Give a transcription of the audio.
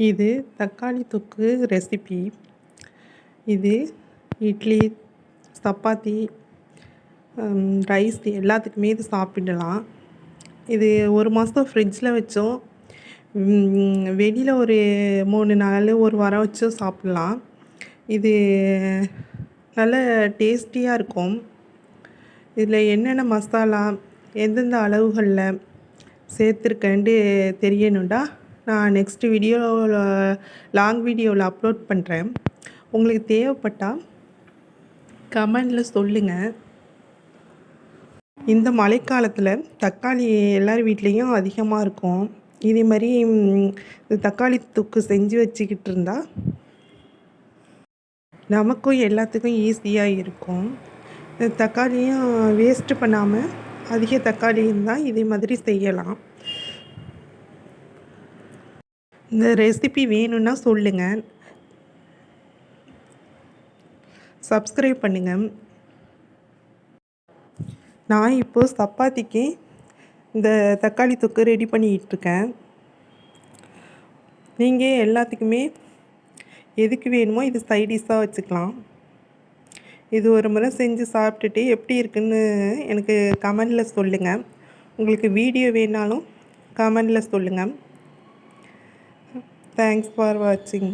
இது தக்காளி தொக்கு ரெசிபி. இது இட்லி, சப்பாத்தி, ரைஸ் எல்லாத்துக்குமே இது சாப்பிடலாம். இது 1 மாதம் ஃப்ரிட்ஜில் வச்சோம். வெளியில் ஒரு 3 நாள் 1 வாரம் வச்சும் சாப்பிட்லாம். இது நல்ல டேஸ்டியாக இருக்கும். இதில் என்னென்ன மசாலா எந்தெந்த அளவுகளில் சேர்த்துருக்கேன்ட்டு தெரியணுண்டா நான் நெக்ஸ்ட் வீடியோவில் லாங் வீடியோவில் அப்லோட் பண்ணுறேன். உங்களுக்கு தேவைப்பட்டால் கமெண்டில் சொல்லுங்கள். இந்த மழைக்காலத்தில் தக்காளி எல்லார் வீட்லேயும் அதிகமாக இருக்கும். இதே மாதிரி தக்காளி தொக்கு செஞ்சு வச்சுக்கிட்டு இருந்தால் நமக்கும் எல்லாத்துக்கும் ஈஸியாக இருக்கும். தக்காளியும் வேஸ்ட்டு பண்ணாமல் அதிக தக்காளி இருந்தால் இதே மாதிரி செய்யலாம். இந்த ரெசிபி வேணும்னா சொல்லுங்கள். சப்ஸ்கிரைப் பண்ணுங்கள். நான் இப்போது சப்பாத்திக்கு இந்த தக்காளி தொக்கு ரெடி பண்ணிகிட்ருக்கேன். நீங்கள் எல்லாத்துக்குமே எதுக்கு வேணுமோ இது சைடிஷ்ஷாக வச்சுக்கலாம். இது ஒரு முறை செஞ்சு சாப்பிட்டுட்டு எப்படி இருக்குன்னு எனக்கு கமெண்டில் சொல்லுங்கள். உங்களுக்கு வீடியோ வேணாலும் கமெண்டில் சொல்லுங்கள். தேங்க்ஸ் ஃபார் வாட்சிங்.